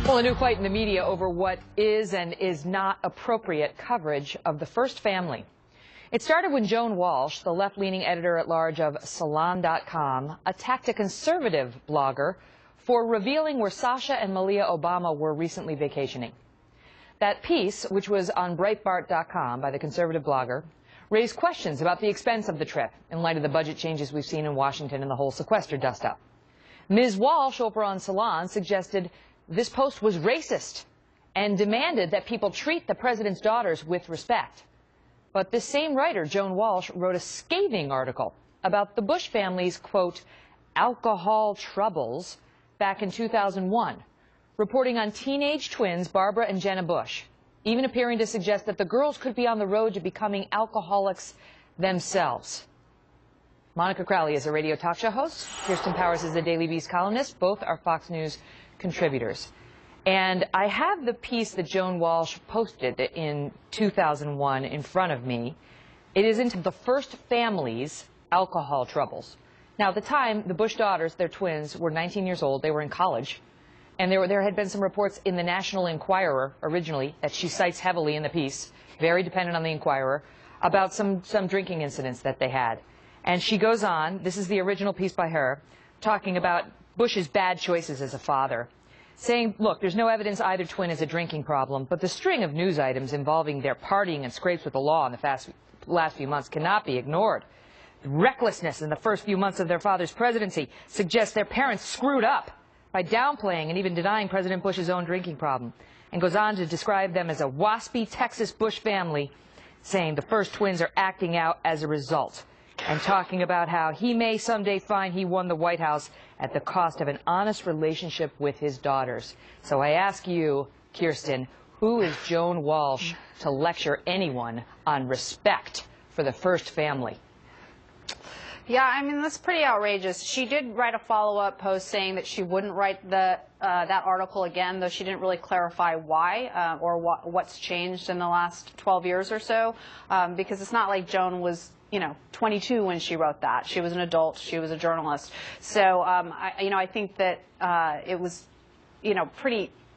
Well, a new fight in the media over what is and is not appropriate coverage of the first family. It started when Joan Walsh, the left-leaning editor-at-large of Salon.com, attacked a conservative blogger for revealing where Sasha and Malia Obama were recently vacationing. That piece, which was on Breitbart.com by the conservative blogger, raised questions about the expense of the trip in light of the budget changes we've seen in Washington and the whole sequester dust-up. Ms. Walsh, over on Salon, suggested this post was racist and demanded that people treat the president's daughters with respect. But this same writer, Joan Walsh, wrote a scathing article about the Bush family's, quote, alcohol troubles back in 2001, reporting on teenage twins Barbara and Jenna Bush, even appearing to suggest that the girls could be on the road to becoming alcoholics themselves. Monica Crowley is a radio talk show host. Kirsten Powers is a Daily Beast columnist. Both are Fox News contributors. And I have the piece that Joan Walsh posted in 2001 in front of me. It is into the first family's alcohol troubles. Now, at the time, the Bush daughters, their twins, were 19 years old. They were in college. And there had been some reports in the National Enquirer originally that she cites heavily in the piece, very dependent on the Enquirer, about some drinking incidents that they had. And she goes on, this is the original piece by her, talking about Bush's bad choices as a father, saying, look, there's no evidence either twin has a drinking problem, but the string of news items involving their partying and scrapes with the law in the last few months cannot be ignored. Recklessness in the first few months of their father's presidency suggests their parents screwed up by downplaying and even denying President Bush's own drinking problem, and goes on to describe them as a waspy Texas Bush family, saying the first twins are acting out as a result, and talking about how he may someday find he won the White House at the cost of an honest relationship with his daughters. So I ask you, Kirsten, who is Joan Walsh to lecture anyone on respect for the first family? Yeah, I mean, that's pretty outrageous. She did write a follow-up post saying that she wouldn't write that article again, though she didn't really clarify why or what's changed in the last 12 years or so, because it's not like Joan was, 22 when she wrote that. She was an adult. She was a journalist. So, I think that it was,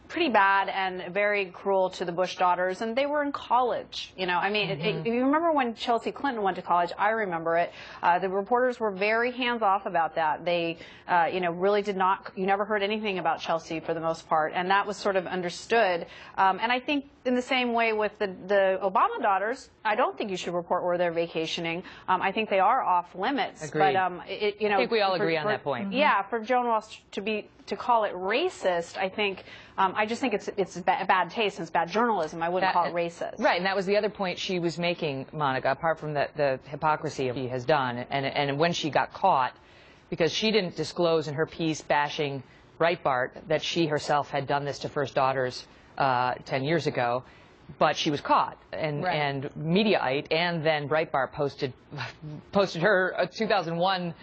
pretty bad and very cruel to the Bush daughters, and they were in college. I mean, if you remember when Chelsea Clinton went to college, I remember it. The reporters were very hands-off about that. They, really did not. You never heard anything about Chelsea for the most part, and that was sort of understood. And I think in the same way with the Obama daughters, I don't think you should report where they're vacationing. I think they are off limits. Agreed. But I think we all agree on that point. Yeah, for Joan Walsh to call it racist, I think. I just think it's bad taste and it's bad journalism. I wouldn't call it racist. Right, and that was the other point she was making, Monica, apart from the hypocrisy she has done, and when she got caught, because she didn't disclose in her piece bashing Breitbart that she herself had done this to first daughters 10 years ago, but she was caught, and Mediaite and then Breitbart posted her 2001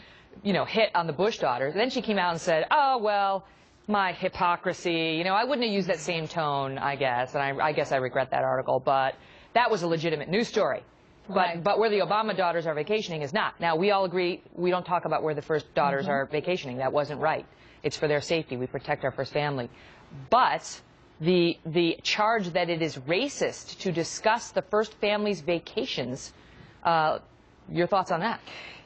hit on the Bush daughters. Then she came out and said, oh, well, my hypocrisy, I wouldn't have used that same tone, I guess, and I guess I regret that article, but that was a legitimate news story. Right. But where the Obama daughters are vacationing is not. Now, we all agree we don't talk about where the first daughters are vacationing. That wasn't right. It's for their safety. We protect our first family. But the charge that it is racist to discuss the first family's vacations, your thoughts on that?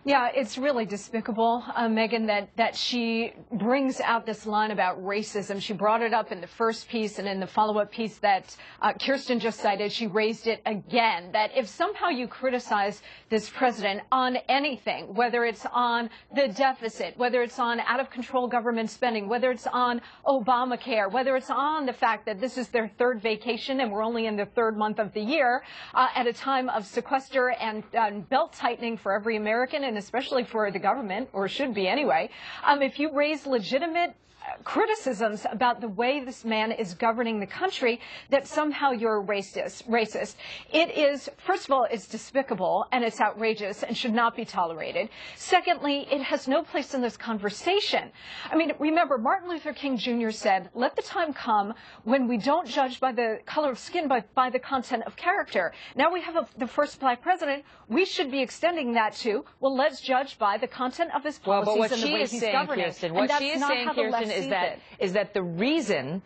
Yeah, it's really despicable, Megyn, that she brings out this line about racism. She brought it up in the first piece, and in the follow-up piece that Kirsten just cited, she raised it again, that if somehow you criticize this president on anything, whether it's on the deficit, whether it's on out-of-control government spending, whether it's on Obamacare, whether it's on the fact that this is their third vacation and we're only in the third month of the year, at a time of sequester and belt-tightening for every American, and especially for the government, or should be anyway, if you raise legitimate criticisms about the way this man is governing the country, that somehow you're racist. It is, first of all, it's despicable and it's outrageous and should not be tolerated. Secondly, it has no place in this conversation. I mean, remember, Martin Luther King Jr. said, let the time come when we don't judge by the color of skin, but by the content of character. Now we have the first black president. We should be extending that to, well, let's judge by the content of his policies and the way he's governing. What she is saying, Kirsten, is that the reason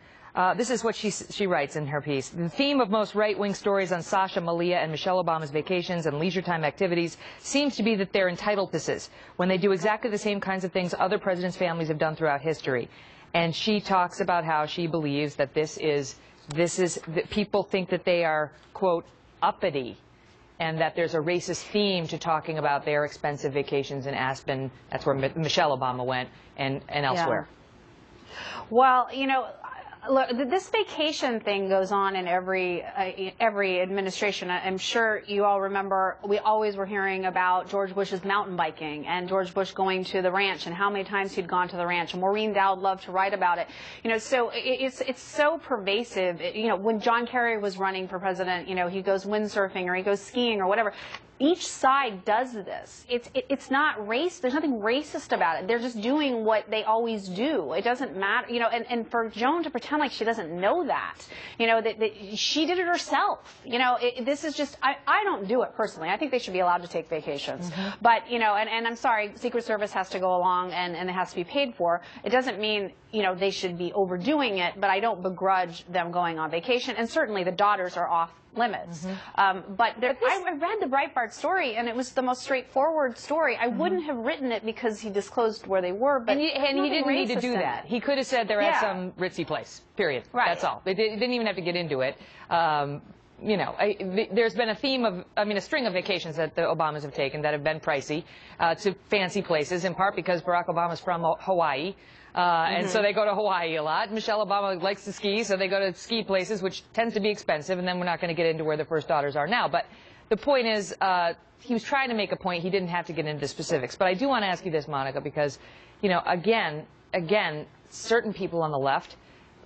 This is what she writes in her piece. The theme of most right-wing stories on Sasha, Malia, and Michelle Obama's vacations and leisure time activities seems to be that they're entitleduses when they do exactly the same kinds of things other presidents' families have done throughout history. And she talks about how she believes that that people think that they are, quote, uppity, and that there's a racist theme to talking about their expensive vacations in Aspen. That's where Michelle Obama went, and elsewhere. Yeah. Well, you know, look, this vacation thing goes on in every administration. I'm sure you all remember we always were hearing about George Bush's mountain biking and George Bush going to the ranch and how many times he'd gone to the ranch. And Maureen Dowd loved to write about it. You know, so it's so pervasive. You know, when John Kerry was running for president, you know, he goes windsurfing or he goes skiing or whatever. Each side does this. It's not race. There's nothing racist about it. They're just doing what they always do. It doesn't matter, you know. And for Joan to pretend like she doesn't know that, you know, that she did it herself. You know, this is just. I don't do it personally. I think they should be allowed to take vacations. Mm-hmm. But you know, and I'm sorry, Secret Service has to go along and it has to be paid for. It doesn't mean, you know, they should be overdoing it. But I don't begrudge them going on vacation. And certainly the daughters are off limits. Mm-hmm. But I read the Breitbart story, and it was the most straightforward story. I wouldn't have written it because he disclosed where they were, but and he didn't need to do that. He could have said they're at some ritzy place, period. Right. That's all. They didn't even have to get into it. You know, there's been a theme of, a string of vacations that the Obamas have taken that have been pricey to fancy places, in part because Barack Obama's from Hawaii. And so they go to Hawaii a lot. Michelle Obama likes to ski, so they go to ski places, which tends to be expensive, and then we're not going to get into where the first daughters are now. But the point is, he was trying to make a point. He didn't have to get into the specifics. But I do want to ask you this, Monica, because, you know, again, certain people on the left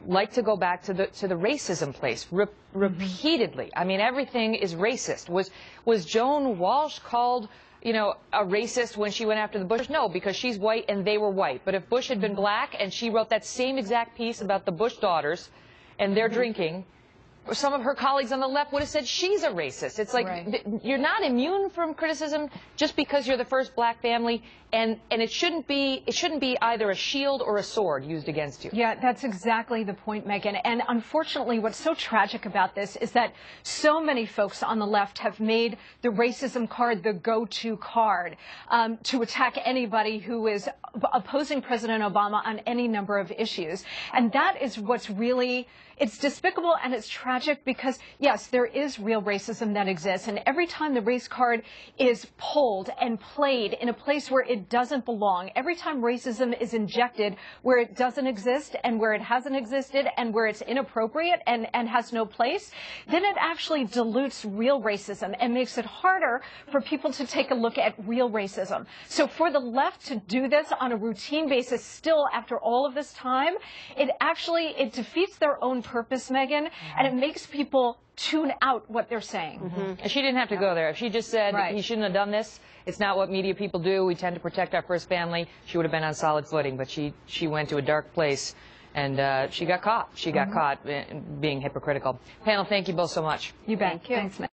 like to go back to the racism place repeatedly. I mean, everything is racist. Was Joan Walsh called, you know, a racist when she went after the Bush? No, because she's white and they were white. But if Bush had been black and she wrote that same exact piece about the Bush daughters and their drinking, some of her colleagues on the left would have said she's a racist. It's like, you're not immune from criticism just because you're the first black family, and it shouldn't be either a shield or a sword used against you. Yeah, that's exactly the point, Megyn. And unfortunately, what's so tragic about this is that so many folks on the left have made the racism card the go-to card to attack anybody who is opposing President Obama on any number of issues. And that is what's really, it's despicable and it's tragic because, yes, there is real racism that exists. And every time the race card is pulled and played in a place where it doesn't belong, every time racism is injected where it doesn't exist and where it hasn't existed and where it's inappropriate and has no place, then it actually dilutes real racism and makes it harder for people to take a look at real racism. So for the left to do this on a routine basis still after all of this time, it defeats their own purpose, Megyn, and it makes people tune out what they're saying. And she didn't have to go there. If she just said he shouldn't have done this, it's not what media people do, we tend to protect our first family, she would have been on solid footing. But she went to a dark place and she got caught. She got caught being hypocritical. Panel, thank you both so much. You bet. Thank you. Thanks, Megyn.